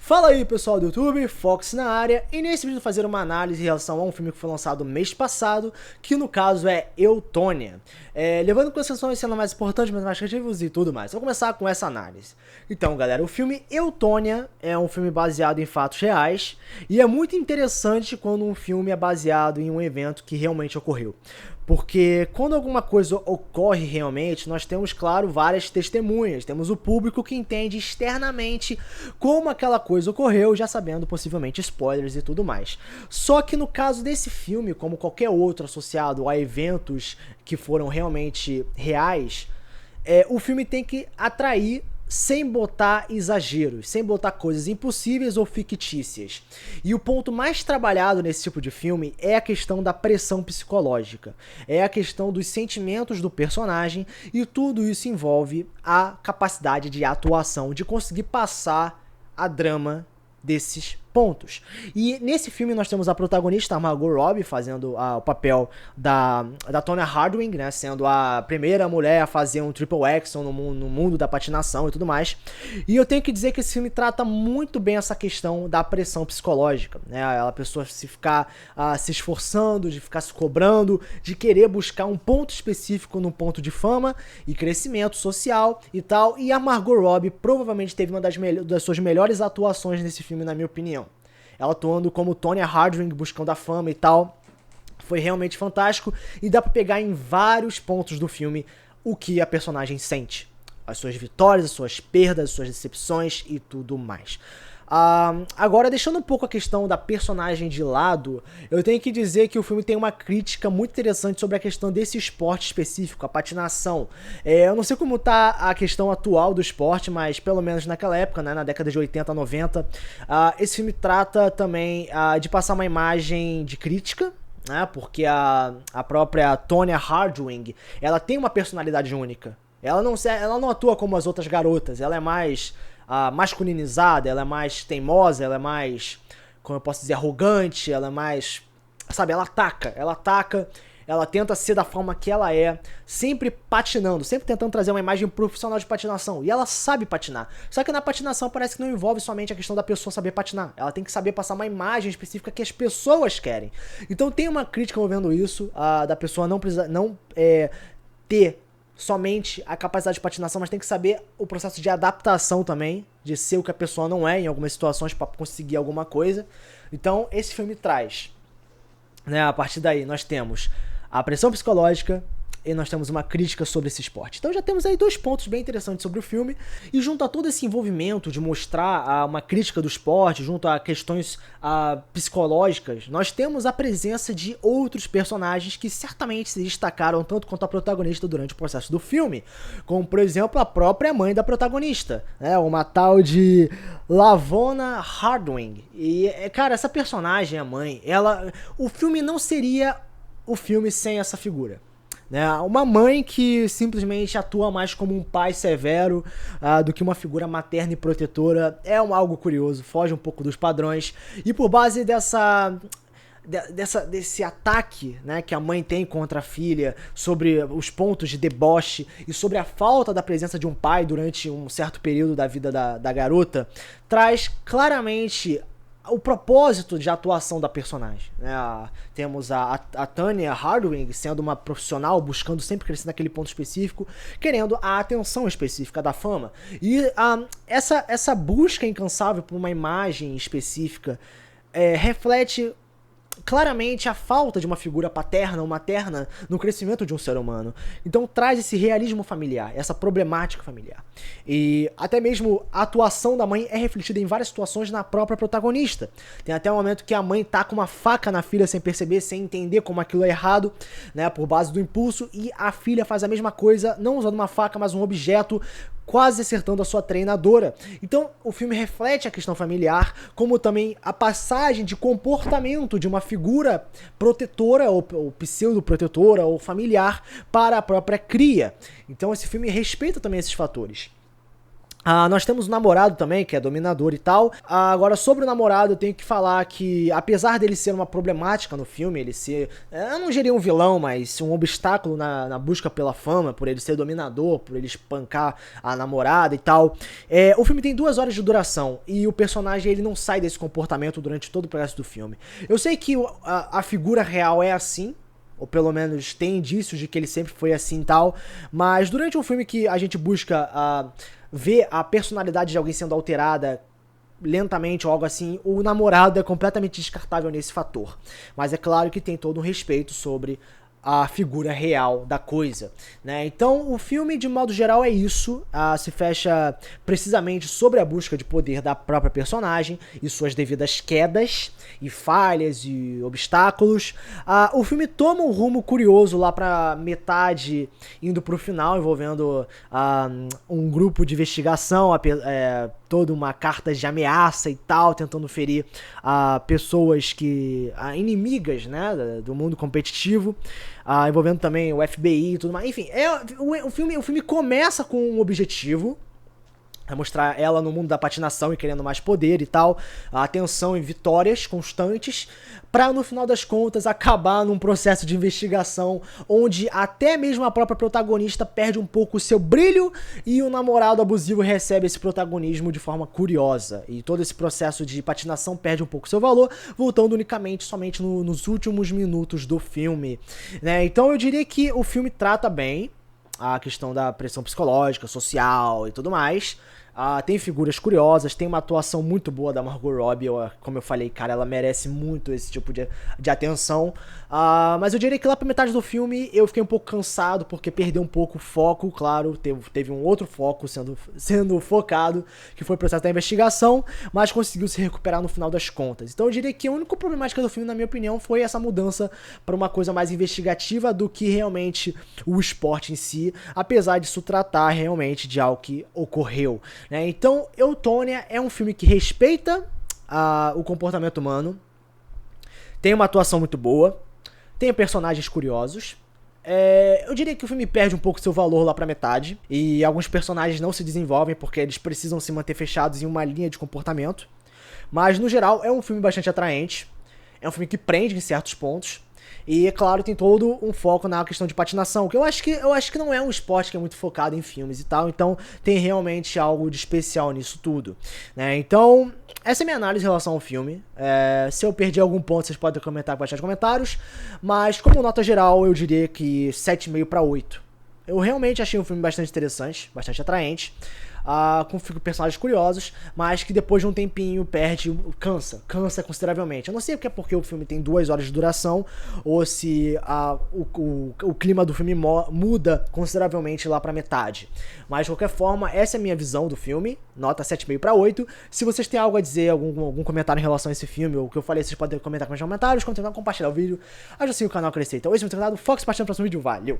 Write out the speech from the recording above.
Fala aí pessoal do YouTube, Fox na área, e nesse vídeo vou fazer uma análise em relação a um filme que foi lançado mês passado, que no caso é Eutônia. Levando em consideração esse ano mais importante, mas mais criativos e tudo mais. Vou começar com essa análise. Então galera, o filme Eutônia é um filme baseado em fatos reais, e é muito interessante quando um filme é baseado em um evento que realmente ocorreu. Porque quando alguma coisa ocorre realmente, nós temos, claro, várias testemunhas. Temos o público que entende externamente como aquela coisa ocorreu, já sabendo possivelmente spoilers e tudo mais. Só que no caso desse filme, como qualquer outro associado a eventos que foram realmente reais, o filme tem que atrair sem botar exageros, sem botar coisas impossíveis ou fictícias. E o ponto mais trabalhado nesse tipo de filme é a questão da pressão psicológica, é a questão dos sentimentos do personagem, e tudo isso envolve a capacidade de atuação, de conseguir passar a drama desses pontos. E nesse filme nós temos a protagonista, a Margot Robbie, fazendo o papel da Tonya Hardwicke, né, sendo a primeira mulher a fazer um triple action no mundo da patinação e tudo mais. E eu tenho que dizer que esse filme trata muito bem essa questão da pressão psicológica, né, a pessoa se ficar se esforçando, de ficar se cobrando, de querer buscar um ponto específico num ponto de fama e crescimento social e tal. E a Margot Robbie provavelmente teve uma das suas melhores atuações nesse filme, na minha opinião. Ela atuando como Tonya Hardwicke, buscando a fama e tal. Foi realmente fantástico. E dá pra pegar em vários pontos do filme o que a personagem sente. As suas vitórias, as suas perdas, as suas decepções e tudo mais. Agora, deixando um pouco a questão da personagem de lado, eu tenho que dizer que o filme tem uma crítica muito interessante sobre a questão desse esporte específico, a patinação. Eu não sei como tá a questão atual do esporte, mas pelo menos naquela época, né, na década de 80, 90, esse filme trata também de passar uma imagem de crítica, né, porque a própria Tonya Hardwicke, ela tem uma personalidade única. Ela não atua como as outras garotas, ela é mais masculinizada, ela é mais teimosa, ela é mais, como eu posso dizer, arrogante, ela é mais, sabe, ela ataca, ela tenta ser da forma que ela é, sempre patinando, sempre tentando trazer uma imagem profissional de patinação, e ela sabe patinar, só que na patinação parece que não envolve somente a questão da pessoa saber patinar, ela tem que saber passar uma imagem específica que as pessoas querem. Então tem uma crítica envolvendo isso, da pessoa não ter somente a capacidade de patinação, mas tem que saber o processo de adaptação também, de ser o que a pessoa não é em algumas situações para conseguir alguma coisa. Então esse filme traz, né, a partir daí nós temos a pressão psicológica e nós temos uma crítica sobre esse esporte. Então já temos aí dois pontos bem interessantes sobre o filme, e junto a todo esse envolvimento de mostrar uma crítica do esporte, junto a questões psicológicas, nós temos a presença de outros personagens que certamente se destacaram tanto quanto a protagonista durante o processo do filme, como por exemplo a própria mãe da protagonista, né, uma tal de Lavona Hardwicke. E cara, essa personagem, a mãe, o filme não seria o filme sem essa figura. Uma mãe que simplesmente atua mais como um pai severo do que uma figura materna e protetora é algo curioso, foge um pouco dos padrões, e por base desse ataque, né, que a mãe tem contra a filha, sobre os pontos de deboche e sobre a falta da presença de um pai durante um certo período da vida da garota, traz claramente o propósito de atuação da personagem, né? Temos a Tonya Hardwicke sendo uma profissional, buscando sempre crescer naquele ponto específico, querendo a atenção específica da fama. E essa busca incansável por uma imagem específica reflete claramente a falta de uma figura paterna ou materna no crescimento de um ser humano. Então traz esse realismo familiar, essa problemática familiar. E até mesmo a atuação da mãe é refletida em várias situações na própria protagonista. Tem até um momento que a mãe tá com uma faca na filha sem perceber, sem entender como aquilo é errado, né, por base do impulso, e a filha faz a mesma coisa, não usando uma faca, mas um objeto, quase acertando a sua treinadora. Então o filme reflete a questão familiar, como também a passagem de comportamento de uma figura protetora ou pseudo-protetora ou familiar para a própria cria. Então esse filme respeita também esses fatores. Nós temos um namorado também, que é dominador e tal. Agora, sobre o namorado, eu tenho que falar que, apesar dele ser uma problemática no filme, ele ser, eu não diria um vilão, mas um obstáculo na busca pela fama, por ele ser dominador, por ele espancar a namorada e tal, o filme tem 2 horas de duração, e o personagem ele não sai desse comportamento durante todo o processo do filme. Eu sei que a figura real é assim, ou pelo menos tem indícios de que ele sempre foi assim e tal, mas durante um filme que a gente busca ver a personalidade de alguém sendo alterada lentamente ou algo assim, o namorado é completamente descartável nesse fator. Mas é claro que tem todo um respeito sobre a figura real da coisa, né? Então o filme de modo geral é isso, se fecha precisamente sobre a busca de poder da própria personagem e suas devidas quedas e falhas e obstáculos. O filme toma um rumo curioso lá pra metade, indo pro final, envolvendo um grupo de investigação, toda uma carta de ameaça e tal, tentando ferir pessoas inimigas, né, do mundo competitivo, envolvendo também o FBI e tudo mais. Enfim, o filme começa com um objetivo, é mostrar ela no mundo da patinação e querendo mais poder e tal, a atenção e vitórias constantes, pra no final das contas acabar num processo de investigação onde até mesmo a própria protagonista perde um pouco o seu brilho e o namorado abusivo recebe esse protagonismo de forma curiosa, e todo esse processo de patinação perde um pouco seu valor, voltando unicamente somente nos últimos minutos do filme, né? Então eu diria que o filme trata bem a questão da pressão psicológica, social e tudo mais. Tem figuras curiosas, tem uma atuação muito boa da Margot Robbie, como eu falei, cara, ela merece muito esse tipo de atenção. Mas eu diria que lá pra metade do filme eu fiquei um pouco cansado, porque perdeu um pouco o foco, claro, teve um outro foco sendo focado, que foi o processo da investigação, mas conseguiu se recuperar no final das contas. Então eu diria que a única problemática do filme, na minha opinião, foi essa mudança para uma coisa mais investigativa do que realmente o esporte em si, apesar disso tratar realmente de algo que ocorreu, né? Então, Eutônia é um filme que respeita o comportamento humano, tem uma atuação muito boa, tem personagens curiosos. Eu diria que o filme perde um pouco seu valor lá pra metade, e alguns personagens não se desenvolvem porque eles precisam se manter fechados em uma linha de comportamento. Mas, no geral, é um filme bastante atraente, é um filme que prende em certos pontos. E, é claro, tem todo um foco na questão de patinação, que eu acho que não é um esporte que é muito focado em filmes e tal, então tem realmente algo de especial nisso tudo, né? Então, essa é a minha análise em relação ao filme. Se eu perdi algum ponto, vocês podem comentar com bastante comentários, mas como nota geral, eu diria que 7,5 para 8. Eu realmente achei um filme bastante interessante, bastante atraente, com personagens curiosos, mas que depois de um tempinho cansa consideravelmente. Eu não sei se é porque o filme tem 2 horas de duração, ou se o clima do filme muda consideravelmente lá pra metade. Mas de qualquer forma, essa é a minha visão do filme, nota 7,5 para 8. Se vocês têm algo a dizer, algum comentário em relação a esse filme, ou o que eu falei, vocês podem comentar nos comentários, compartilhar o vídeo, ajuda assim o canal a crescer. Então esse é o meu canal, Fox, partilhando no próximo vídeo, valeu!